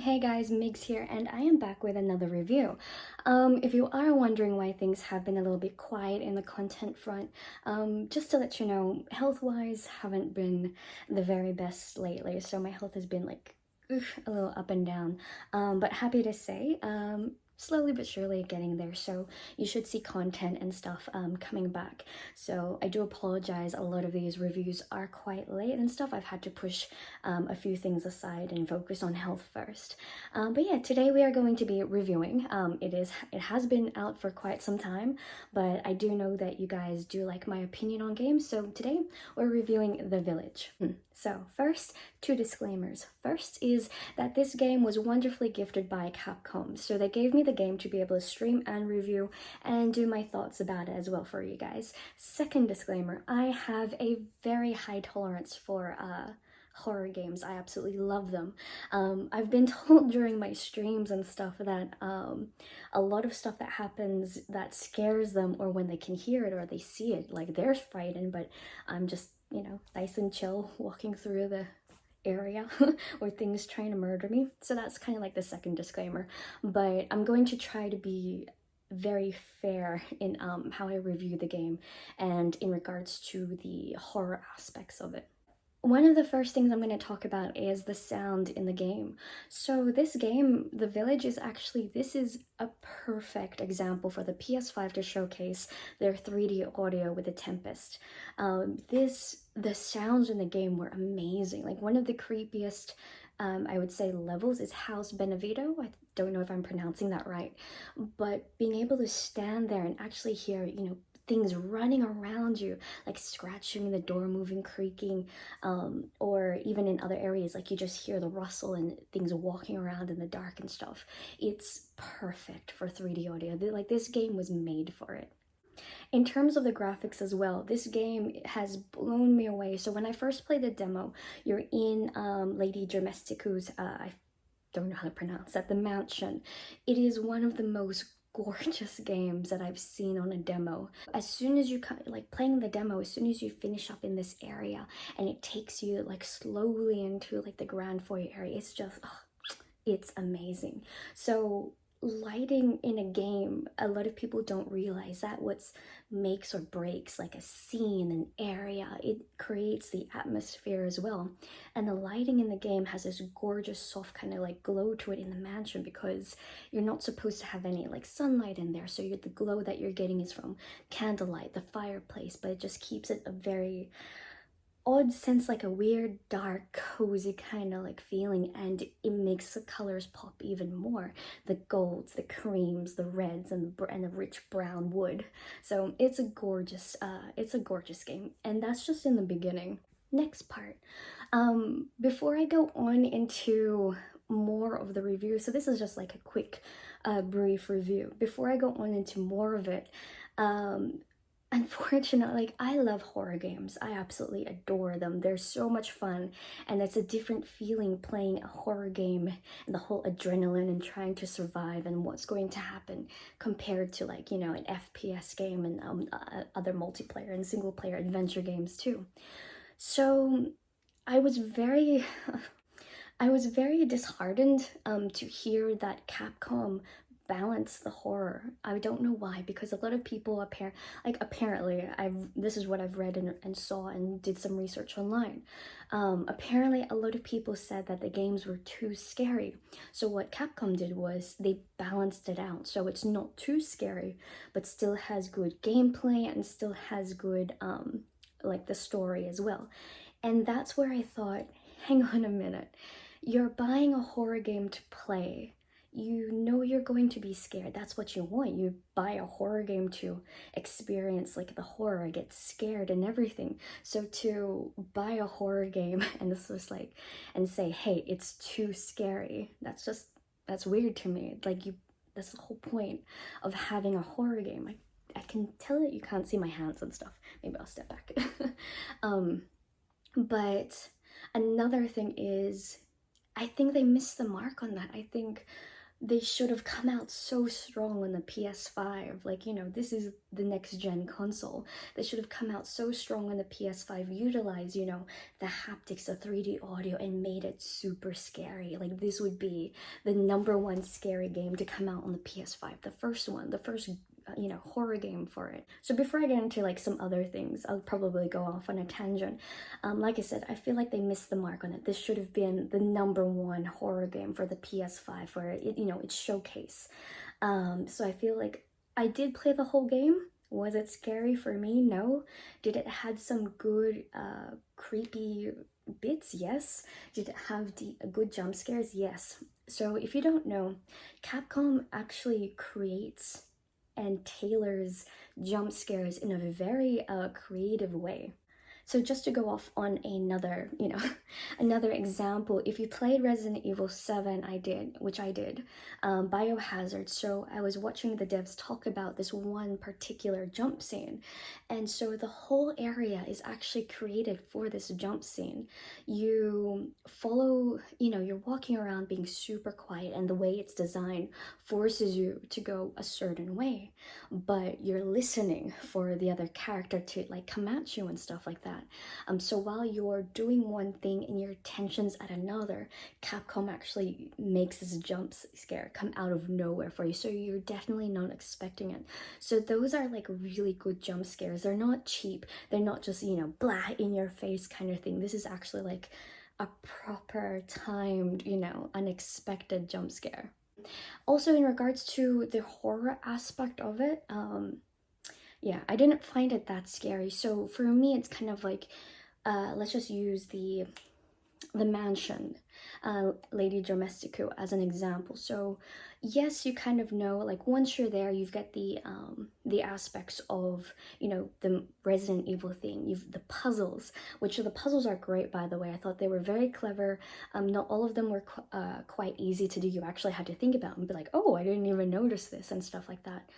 Hey guys, Migs here, and I am back with another review. If you are wondering why things have been a little bit quiet in the content front, just to let you know, health-wise, haven't been the very best lately, so my health has been like a little up and down. But happy to say, slowly but surely getting there, so you should see content and stuff coming back. So I do apologize, a lot of these reviews are quite late and stuff. I've had to push a few things aside and focus on health first. But yeah, today we are going to be reviewing. It has been out for quite some time, but I do know that you guys do like my opinion on games, so today we're reviewing The Village. So first, two disclaimers. First is that this game was wonderfully gifted by Capcom, so they gave me the game to be able to stream and review and do my thoughts about it as well for you guys. Second disclaimer, I have a very high tolerance for horror games. I absolutely love them. I've been told during my streams and stuff that a lot of stuff that happens that scares them, or when they can hear it or they see it, like they're frightened, but I'm just, nice and chill walking through the area or things trying to murder me. So that's kind of like the second disclaimer, but I'm going to try to be very fair in how I review the game and in regards to the horror aspects of it. One of the first things I'm going to talk about is the sound in the game. So this game, The Village, this is a perfect example for the PS5 to showcase their 3D audio with the Tempest. The sounds in the game were amazing. Like one of the creepiest, I would say, levels is House Benevito. I don't know if I'm pronouncing that right, but being able to stand there and actually hear, things running around you, like scratching the door, moving, creaking, or even in other areas, like you just hear the rustle and things walking around in the dark and stuff. It's perfect for 3D audio. Like this game was made for it. In terms of the graphics as well, this game has blown me away. So when I first played the demo, you're in Lady Domesticu's, I don't know how to pronounce that, the mansion. It is one of the most gorgeous games that I've seen on a demo. As soon as you like playing the demo, as soon as you finish up in this area and it takes you like slowly into like the grand foyer area, it's just it's amazing. So lighting in a game, a lot of people don't realize that what makes or breaks like a scene, an area. It creates the atmosphere as well. And the lighting in the game has this gorgeous soft kind of like glow to it in the mansion, because you're not supposed to have any like sunlight in there, so the glow that you're getting is from candlelight, the fireplace, but it just keeps it a very odd sense, like a weird, dark, cozy kind of like feeling, and it makes the colors pop even more. The golds, the creams, the reds, and the rich brown wood. So it's a gorgeous game, and that's just in the beginning. Next part. Before I go on into more of the review, so this is just like a quick, brief review. Before I go on into more of it, unfortunately, like I love horror games. I absolutely adore them. They're so much fun, and it's a different feeling playing a horror game and the whole adrenaline and trying to survive and what's going to happen compared to like, an FPS game and other multiplayer and single player adventure games too. So I was very I was very disheartened to hear that Capcom balance the horror. I don't know why, because a lot of people apparently this is what I've read and saw and did some research online. Apparently a lot of people said that the games were too scary. So what Capcom did was they balanced it out, so it's not too scary but still has good gameplay and still has good like the story as well. And that's where I thought, hang on a minute. You're buying a horror game to play. You know you're going to be scared. That's what you want. You buy a horror game to experience like the horror, get scared and everything. So to buy a horror game and this was like, and say, hey, it's too scary. That's weird to me. That's the whole point of having a horror game. I can tell that you can't see my hands and stuff. Maybe I'll step back. But another thing is, I think they missed the mark on that. I think they should have come out so strong on the PS5. Like, you know, this is the next gen console. They should have come out so strong on the PS5, utilize, you know, the haptics, the 3D audio, and made it super scary. Like, this would be the #1 scary game to come out on the PS5. The first one, the first you know, horror game for it. So before I get into like some other things, I'll probably go off on a tangent. Like I said, I feel like they missed the mark on it. This should have been the #1 horror game for the PS5 for it, you know, its showcase. So I feel like I did play the whole game. Was it scary for me? No. Did it had some good creepy bits? Yes. Did it have good jump scares? Yes. So if you don't know, Capcom actually creates and tailors jump scares in a very creative way. So just to go off on another, you know, another example, if you played Resident Evil 7, which I did, Biohazard, so I was watching the devs talk about this one particular jump scene. And so the whole area is actually created for this jump scene. You follow, you know, you're walking around being super quiet, and the way it's designed forces you to go a certain way, but you're listening for the other character to like come at you and stuff like that. So while you're doing one thing and your attention's at another, Capcom actually makes this jump scare come out of nowhere for you, so you're definitely not expecting it. So those are like really good jump scares. They're not cheap. They're not just, you know, blah in your face kind of thing. This is actually like a proper timed, you know, unexpected jump scare. Also, in regards to the horror aspect of it, yeah, I didn't find it that scary. So for me, it's kind of like, let's just use the mansion, Lady Domestico, as an example. So yes, you kind of know, like once you're there, you've got the aspects of, you know, the Resident Evil thing. You've the puzzles, which the puzzles are great, by the way. I thought they were very clever. Not all of them were quite easy to do. You actually had to think about and be like, oh, I didn't even notice this and stuff like that.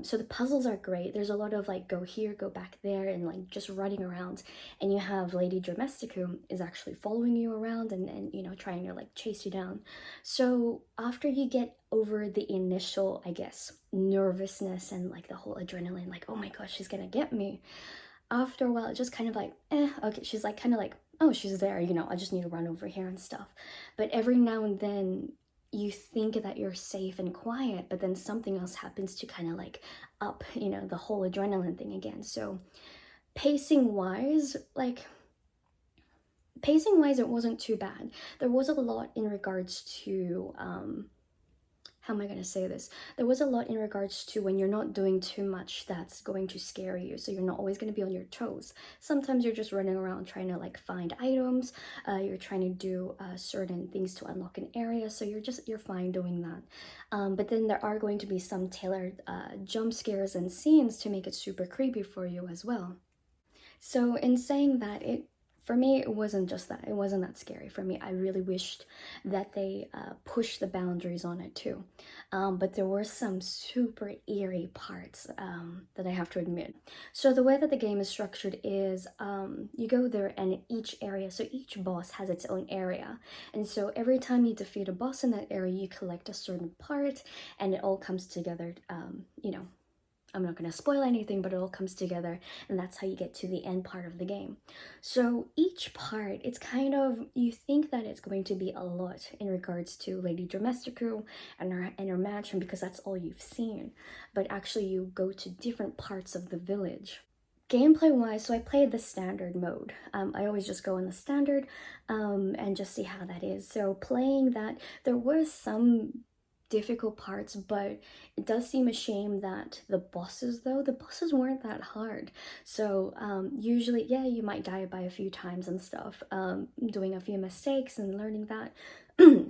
So the puzzles are great. There's a lot of like go here, go back there, and like just running around. And you have Lady Domestico is actually following you around and you know, trying to like chase you down. So after you get over the initial, I guess, nervousness and like the whole adrenaline, like, oh my gosh, she's gonna get me. After a while, it just kind of like, okay, she's like kind of like, oh, she's there, you know, I just need to run over here and stuff. But every now and then you think that you're safe and quiet, but then something else happens to kind of like up, you know, the whole adrenaline thing again. So pacing wise, it wasn't too bad. There was a lot in regards to how am I going to say this? There was a lot in regards to when you're not doing too much that's going to scare you, so you're not always going to be on your toes. Sometimes you're just running around trying to like find items, you're trying to do certain things to unlock an area, so you're fine doing that. But then there are going to be some tailored jump scares and scenes to make it super creepy for you as well. So in saying that, for me, it wasn't just that. It wasn't that scary for me. I really wished that they pushed the boundaries on it too. But there were some super eerie parts that I have to admit. So the way that the game is structured is you go there, and each area, so each boss has its own area. And so every time you defeat a boss in that area, you collect a certain part, and it all comes together, you know, I'm not going to spoil anything, but it all comes together, and that's how you get to the end part of the game. So each part, it's kind of, you think that it's going to be a lot in regards to Lady Domestico and her mansion, because that's all you've seen. But actually, you go to different parts of the village. Gameplay wise, so I played the standard mode. I always just go in the standard and just see how that is. So playing that, there were some difficult parts, but it does seem a shame that the bosses weren't that hard. So usually, yeah, you might die by a few times and stuff, doing a few mistakes and learning that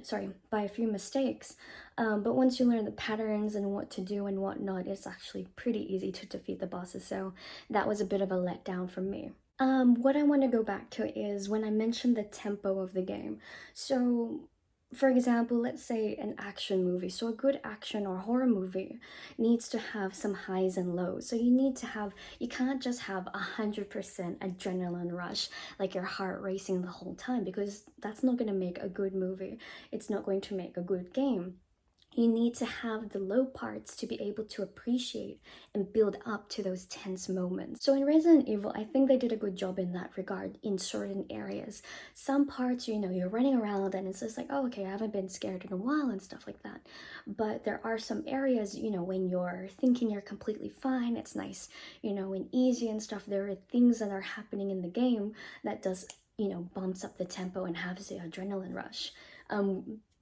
sorry, by a few mistakes, but once you learn the patterns and what to do and whatnot, it's actually pretty easy to defeat the bosses. So that was a bit of a letdown for me. What I want to go back to is when I mentioned the tempo of the game. So for example, let's say an action movie. So a good action or horror movie needs to have some highs and lows. So you can't just have 100% adrenaline rush, like your heart racing the whole time, because that's not going to make a good movie. It's not going to make a good game. You need to have the low parts to be able to appreciate and build up to those tense moments. So in Resident Evil, I think they did a good job in that regard in certain areas. Some parts, you know, you're running around and it's just like, oh, okay, I haven't been scared in a while and stuff like that. But there are some areas, you know, when you're thinking you're completely fine, it's nice, you know, and easy and stuff. There are things that are happening in the game that does, you know, bumps up the tempo and has the adrenaline rush.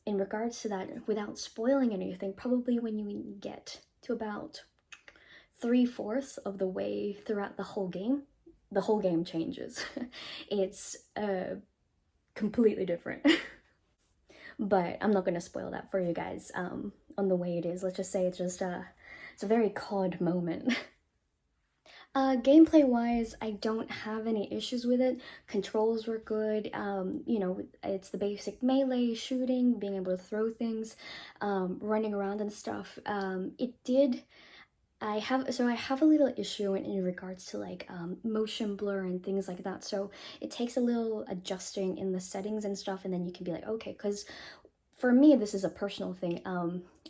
In regards to that, without spoiling anything, probably when you get to about 3/4 of the way throughout the whole game changes. It's completely different. But I'm not gonna spoil that for you guys on the way it is. Let's just say it's just it's a very COD moment. Gameplay wise, I don't have any issues with it. Controls were good. You know, it's the basic melee shooting, being able to throw things, running around and stuff. I have a little issue in regards to like motion blur and things like that. So it takes a little adjusting in the settings and stuff, and then you can be like, okay, because for me, this is a personal thing.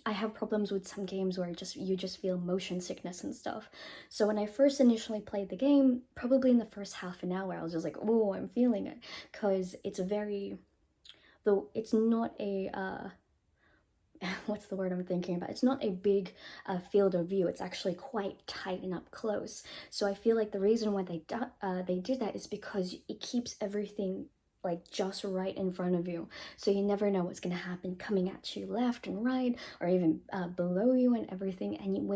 I have problems with some games where you just feel motion sickness and stuff. So when I first initially played the game, probably in the first half an hour, I was just like, oh, I'm feeling it, because it's very, though it's not a what's the word I'm thinking about? It's not a big field of view. It's actually quite tight and up close. So I feel like the reason why they did that is because it keeps everything like just right in front of you, so you never know what's going to happen coming at you left and right, or even below you and everything. And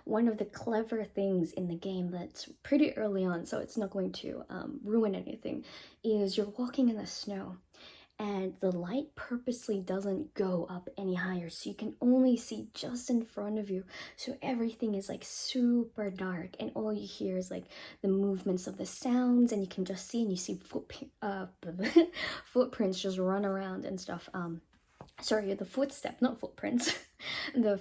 one of the clever things in the game that's pretty early on, so it's not going to ruin anything, is you're walking in the snow and the light purposely doesn't go up any higher, so you can only see just in front of you, so everything is like super dark and all you hear is like the movements of the sounds, and you can just see, and you see footprints just run around and stuff. Sorry, the footstep, not footprints. The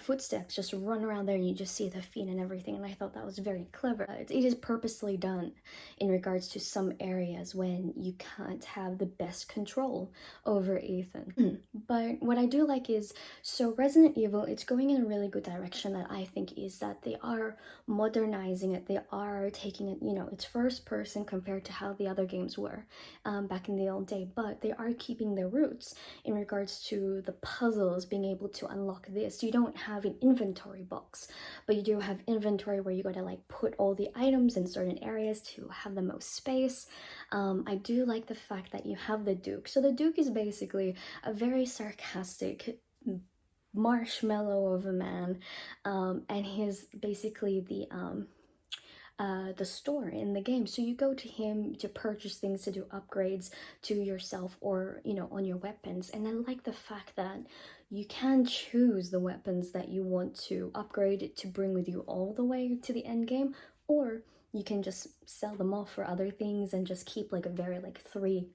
footsteps just run around there, and you just see the feet and everything, and I thought that was very clever. It is purposely done in regards to some areas when you can't have the best control over Ethan. But what I do like is, so Resident Evil, it's going in a really good direction, that I think is that they are modernizing it. They are taking it, you know, it's first person compared to how the other games were back in the old day, but they are keeping their roots in regards to the puzzles, being able to unlock this. You don't have an inventory box, but you do have inventory where you gotta like put all the items in certain areas to have the most space. I do like the fact that you have the Duke. So the Duke is basically a very sarcastic marshmallow of a man, and he's basically the store in the game. So you go to him to purchase things, to do upgrades to yourself, or you know, on your weapons. And I like the fact that you can choose the weapons that you want to upgrade to bring with you all the way to the end game, or you can just sell them off for other things and just keep like a very like three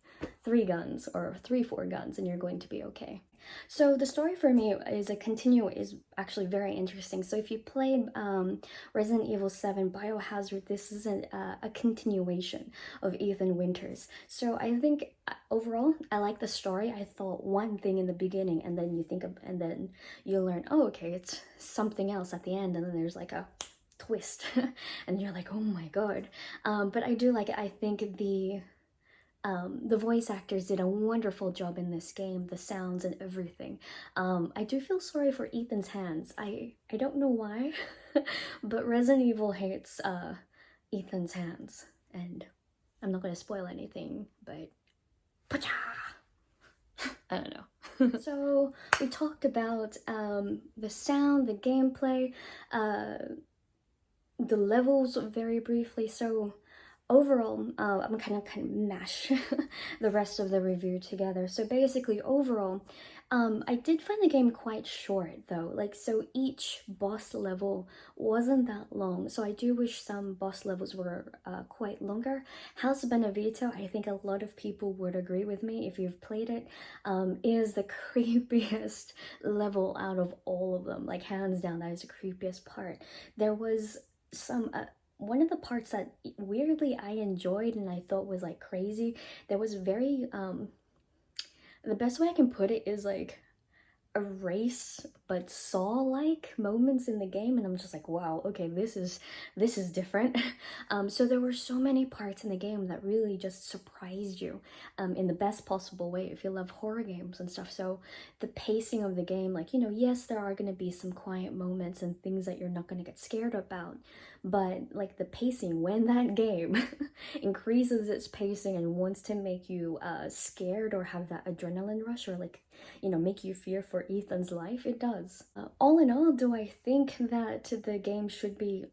guns or 4 guns, and you're going to be okay. So the story for me is actually very interesting. So if you played Resident Evil 7 Biohazard, this is a continuation of Ethan Winters. So I think overall I like the story. I thought one thing in the beginning, and then and then you learn, oh okay, it's something else at the end, and then there's like a twist and you're like, oh my god. But I do like it. I think the voice actors did a wonderful job in this game, the sounds and everything. I do feel sorry for Ethan's hands. I don't know why, but Resident Evil hates Ethan's hands, and I'm not gonna spoil anything, but I don't know. So we talked about the sound, the gameplay, the levels very briefly. So overall, I'm kind of mash the rest of the review together. So basically, overall, I did find the game quite short though. Like, so each boss level wasn't that long. So I do wish some boss levels were quite longer. House Benevito, I think a lot of people would agree with me if you've played it, is the creepiest level out of all of them. Like, hands down, that is the creepiest part. There was some one of the parts that weirdly I enjoyed and I thought was like crazy. There was very the best way I can put it is like erase but Saw-like moments in the game, and I'm just like, wow, okay, this is different. So there were so many parts in the game that really just surprised you, in the best possible way if you love horror games and stuff. So the pacing of the game, like, you know, yes, there are going to be some quiet moments and things that you're not going to get scared about, but like the pacing, when that game increases its pacing and wants to make you scared or have that adrenaline rush, or like, you know, make you fear for Ethan's life, it does. All in all, do I think that the game should be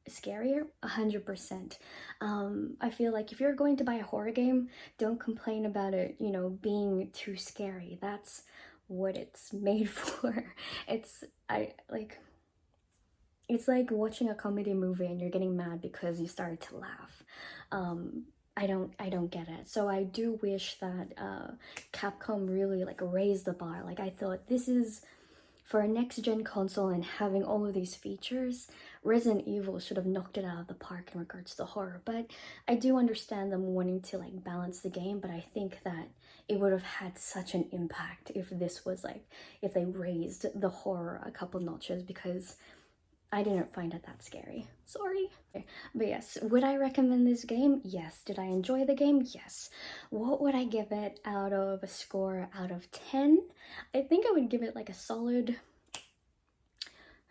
scarier? 100%. I feel like if you're going to buy a horror game, don't complain about it, you know, being too scary. That's what it's made for. It's like watching a comedy movie and you're getting mad because you started to laugh. I don't get it. So I do wish that Capcom really like raised the bar. Like, I thought this is for a next gen console, and having all of these features, Resident Evil should have knocked it out of the park in regards to horror. But I do understand them wanting to like balance the game, but I think that it would have had such an impact if this was like, if they raised the horror a couple notches, because I didn't find it that scary. Sorry. But yes, would I recommend this game? Yes. Did I enjoy the game? Yes. What would I give it out of a score out of 10? I think I would give it like a solid...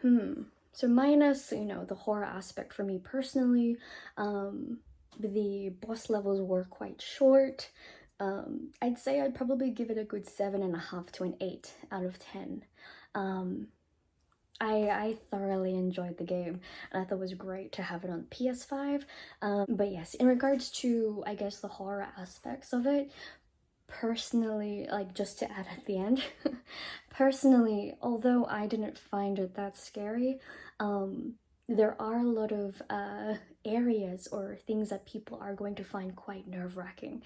So minus, you know, the horror aspect for me personally. The boss levels were quite short. I'd say I'd probably give it a good 7.5 to an 8 out of 10. I thoroughly enjoyed the game, and I thought it was great to have it on PS5. But yes, in regards to, I guess, the horror aspects of it, personally, like, just to add at the end, personally, although I didn't find it that scary, there are a lot of areas or things that people are going to find quite nerve-wracking.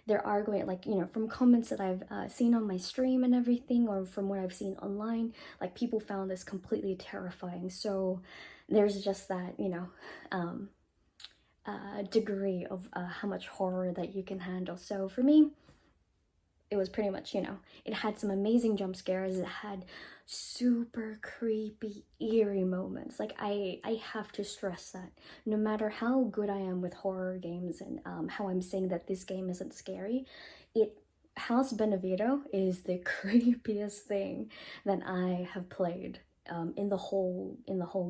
There are going, like, you know, from comments that I've seen on my stream and everything, or from what I've seen online, like, people found this completely terrifying. So there's just that, you know, degree of how much horror that you can handle. So for me, it was pretty much, you know, it had some amazing jump scares. It had super creepy, eerie moments. Like, I have to stress that no matter how good I am with horror games and how I'm saying that this game isn't scary, House Beneviento is the creepiest thing that I have played in the whole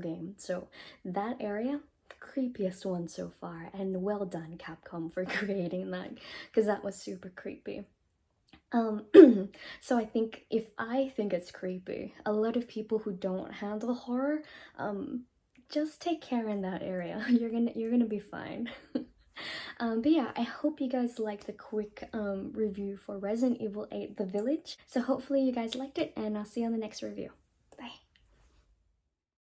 game. So that area, creepiest one so far, and well done, Capcom, for creating that, because that was super creepy. So I think if I think it's creepy, a lot of people who don't handle horror, just take care in that area. You're gonna be fine. But yeah, I hope you guys liked the quick review for Resident Evil 8 The Village. So hopefully you guys liked it, and I'll see you on the next review.